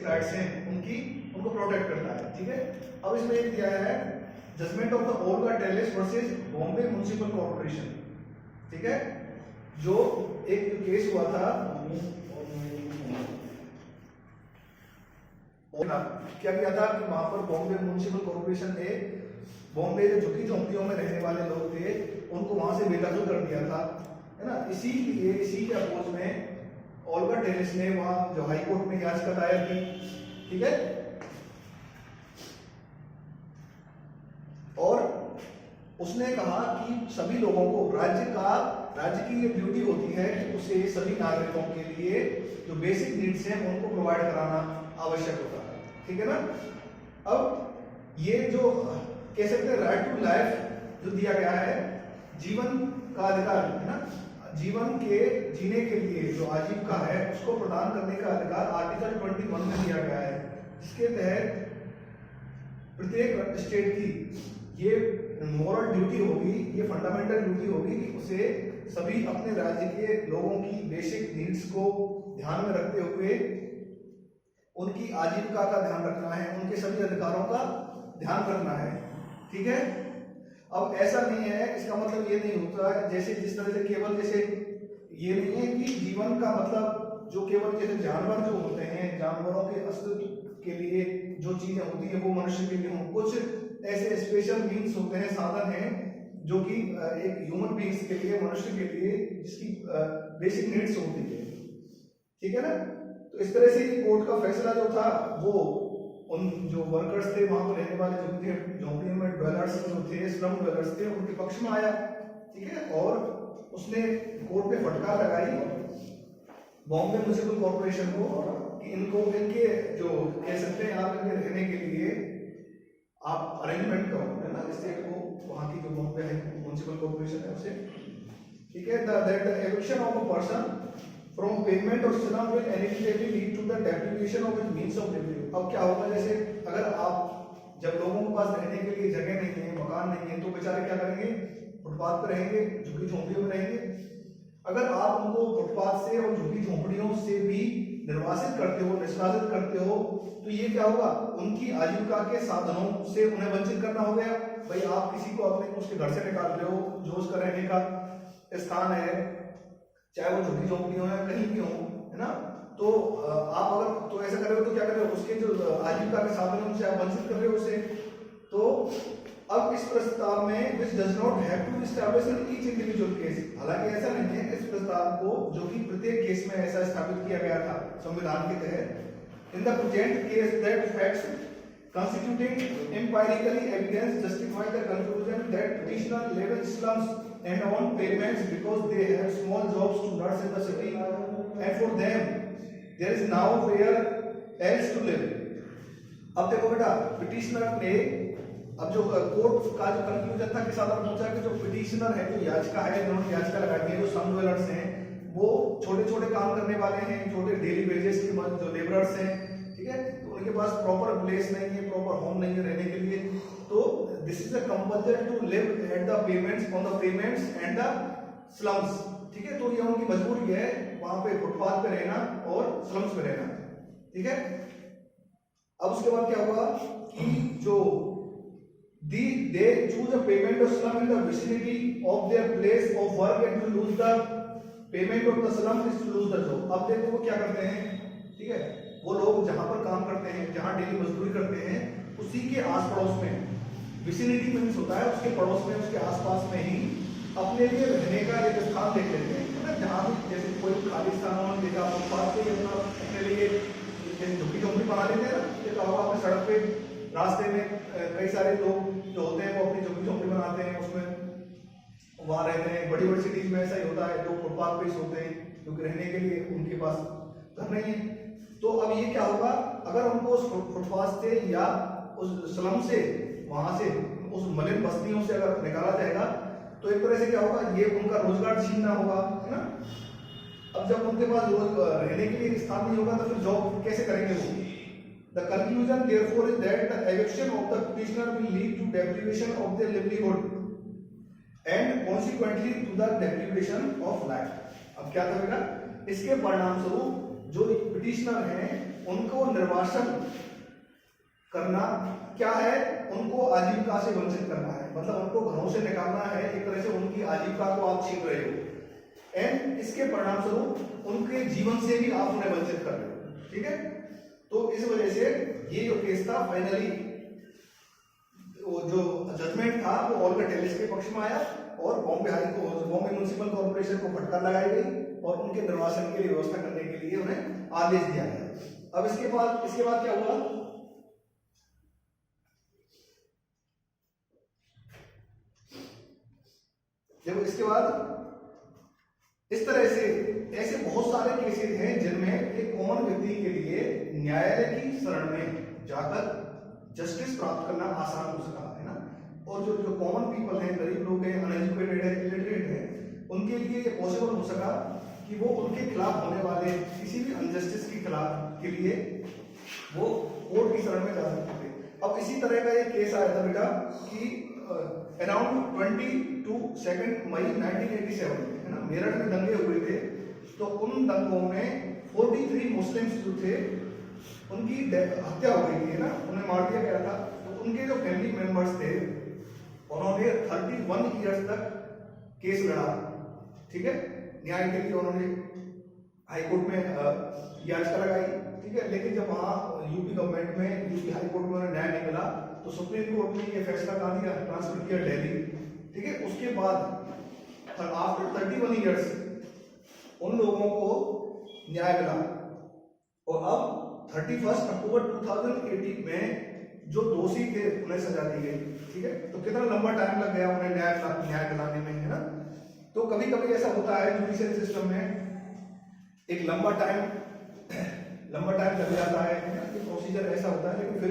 Basic rights हैं उनको protect करता है। ठीक है, अब इसमें एक दिया है judgement of the Olga Tellis versus Bombay municipal corporation. ठीक है, जो एक केस हुआ था, क्या किया था कि वहां पर बॉम्बे म्युनिसिपल कॉर्पोरेशन ने बॉम्बे के झुग्गी झोंपड़ियों में रहने वाले लोग थे उनको वहां से बेदखल कर दिया था, है ना। इसी के अपोज में ओल्गा टेरेस ने वहां जो हाई कोर्ट में याचिका दायर की। ठीक है, और उसने कहा कि सभी लोगों को राज्य की ये ड्यूटी होती है कि उसे सभी नागरिकों के लिए जो बेसिक नीड्स हैं उनको प्रोवाइड कराना आवश्यक होता है। ठीक है ना। अब ये जो कह सकते हैं राइट टू लाइफ जो दिया गया है, जीवन का अधिकार है ना, जीवन के जीने के लिए जो आजीविका है उसको प्रदान करने का अधिकार आर्टिकल 21 में दिया गया है, जिसके तहत प्रत्येक स्टेट की ये मॉरल ड्यूटी होगी, ये फंडामेंटल ड्यूटी होगी कि उसे सभी अपने राज्य के लोगों की बेसिक नीड्स को ध्यान में रखते हुए उनकी आजीविका का ध्यान रखना है, उनके सभी अधिकारों का ध्यान रखना है। ठीक है, अब ऐसा नहीं है, इसका मतलब ये नहीं होता है जैसे जिस तरह से केवल जैसे ये नहीं है कि जीवन का मतलब जो केवल जैसे जानवर जो होते हैं, जानवरों के अस्तित्व के लिए जो चीजें होती है वो मनुष्य के लिए हो, कुछ ऐसे स्पेशल बीइंग्स होते हैं, साधन हैं जो कि एक ह्यूमन बीइंग्स के लिए, मनुष्य के लिए जिसकी बेसिक नीड्स होती है। ठीक है ना। तो इस तरह से कोर्ट का फैसला जो था वो उन जो वर्कर्स थे, वहां पर रहने वाले झोंपड़ियों में ड्वेलर्स जो थे, स्लम ड्वेलर्स थे, उनके पक्ष में आया। ठीक है, और उसने कोर्ट पे फटकार लगाई बॉम्बे म्युनिसिपल कॉर्पोरेशन को कि इनके जो कह सकते हैं आप इनके रहने के लिए आप अरेंजमेंट करो, है ना, स्टेट को, वहां की जो बॉम्बे है म्युनिसिपल कॉर्पोरेशन है उसे। ठीक है, that the eviction of a person from pavement और slum will inevitably lead to the deprivation of his means of living. अब क्या होगा, जैसे अगर आप जब लोगों के पास रहने के लिए जगह नहीं है, मकान नहीं है, तो बेचारे क्या करेंगे, फुटपाथ पर रहेंगे, झुग्गी झोंपड़ियों में रहेंगे। अगर आप उनको फुटपाथ से और झुग्गी झोंपड़ियों से भी निर्वासित करते हो, निष्कासित करते हो, तो ये क्या होगा, उनकी आजीविका के साधनों से उन्हें वंचित करना हो गया। भाई आप किसी को अपने उसके घर से निकाल रहे हो, जो उसका रहने का स्थान है, चाहे वो झुग्गी झोंपड़ियों है, कहीं भी हो, है ना, तो आप अगर तो ऐसा कर रहे हो तो क्या कर रहे हो, उसके जो आजीविका के साधन उनसे आप वंचित कर रहे हो उसे। तो अब इस प्रस्ताव में which does not have to be established in each individual case, हालांकि ऐसा नहीं है, इस प्रस्ताव को जो कि प्रत्येक केस में ऐसा स्थापित किया गया था संविधान के तहत, in the present case that facts constituting empirically evidence justify the conclusion that petitioner live in slums and on payments because they have small jobs to nurse in the city and for them there is nowhere else to live। अब देखो बेटा, petitioner ने अब जो court का जो conclusion था किस आधार पर पहुंचा कि जो पिटिशनर है, जो याचिका है, जिन्होंने याचिका लगाई है, जो स्लम ड्वेलर्स हैं, वो छोटे छोटे काम करने वाले हैं, छोटे डेली वेजेस के जो लेबरर्स हैं। ठीक है, तो उनके पास प्रॉपर प्लेस नहीं है, प्रॉपर होम नहीं है रहने के लिए, तो this is a compulsion to live at the pavements on the pavements and the slums. ठीक है, तो ये उनकी मजबूरी है वहां पे फुटपाथ पे रहना और स्लम्स में रहना। ठीक है, अब उसके बाद क्या हुआ कि जो they choose a payment of slum in the vicinity of their place of work and to lose the payment of the slum is to lose the job। अब देखो वो क्या करते हैं, ठीक है, वो लोग जहां पर काम करते हैं, जहां डेली मजदूरी करते हैं, उसी के आस पड़ोस में, विसिनिटी मींस होता है उसके पड़ोस में, उसके आसपास में ही अपने लिए रहने का एक स्थान देख लेते हैं, है ना। जहां भी जैसे कोई खाली स्थान उन्होंने देखा, फुटपाथ पे अपने लिए झुग्गी झोंपड़ी बना लेते हैं ना, ये कहा हुआ अपने सड़क पे रास्ते में कई सारे लोग जो होते हैं वो अपनी झुग्गी झोंपड़ी बनाते हैं, उसमें वहां रहते हैं। बड़ी बड़ी सिटीज में ऐसा ही होता है, लोग फुटपाथ पे सोते हैं क्योंकि रहने के लिए उनके पास घर नहीं है। तो अब ये क्या होगा, अगर उनको उस फुटपाथ से या उस स्लम से, वहां से, उस मलिन बस्तियों से अगर निकाला जाएगा तो एक तरह से क्या होगा, ये उनका रोजगार छीनना होगा, है ना। अब जब उनके पास रहने के लिए स्थान नहीं होगा तो फिर जॉब कैसे करेंगे वो। The conclusion therefore is that the eviction of the petitioner will lead to deprivation of their livelihood and consequently to the deprivation of life। अब क्या था बेटा, इसके परिणाम स्वरूप जो पिटिशनर हैं उनको निर्वासन करना क्या है, उनको आजीविका से वंचित करना है, मतलब उनको घरों से निकालना है, एक तरह से उनकी आजीविका को आप छीन रहे हो एंड इसके परिणाम स्वरूप उनके जीवन से भी आप उन्हें वंचित कर रहे हो, ठीक है। तो इस वजह से ये जो केस था फाइनली वो जो जजमेंट था वो ऑल्गा टेलिस के पक्ष में आया और बॉम्बे म्युनिसिपल कॉर्पोरेशन को फटकार लगाई गई और उनके निर्वासन के लिए व्यवस्था करने के लिए उन्हें आदेश दिया गया। अब इसके बाद क्या हुआ, देखो इसके बाद इस तरह से ऐसे बहुत सारे केसेस हैं जिनमें एक कॉमन व्यक्ति के लिए न्यायालय की शरण में जाकर जस्टिस प्राप्त करना आसान हो सका, है ना। और जो कॉमन पीपल हैं, गरीब लोग हैं, अनएजुकेटेड है, इलिटरेट है, उनके लिए ये पॉसिबल हो सका कि वो उनके खिलाफ होने वाले किसी भी अनजस्टिस के खिलाफ के लिए वो कोर्ट की शरण में जा सकते थे। अब इसी तरह का एक केस आया था बेटा कि अराउंड 22 मई 1987 में, है ना, मेरठ में दंगे हुए थे। तो उन दंगों में 43 मुस्लिम्स जो थे उनकी हत्या हो गई थी, है ना, उन्हें मार दिया गया था। तो उनके जो फैमिली मेंबर्स थे उन्होंने 31 ईयर्स तक केस लड़ा, ठीक है, न्याय के लिए उन्होंने हाईकोर्ट में याचिका लगाई, ठीक है। लेकिन जब वहाँ यूपी गवर्नमेंट में, यूपी हाईकोर्ट में उन्हें न्याय नहीं मिला तो सुप्रीम कोर्ट ने ये फैसला कहा दिया, ट्रांसफर किया दिल्ली, ठीक है। उसके बाद आफ्टर 31 ईयर्स उन लोगों को न्याय मिला और अब 31 अक्टूबर 2018 में जो दोषी थे उन्हें सजा दी गई, ठीक है। तो कितना लंबा टाइम लग गया उन्हें न्याय दिलाने में, है ना। तो कभी कभी ऐसा होता है जुडिशियल सिस्टम में एक लंबा टाइम लग जाता है, प्रोसीजर ऐसा होता है, लेकिन फिर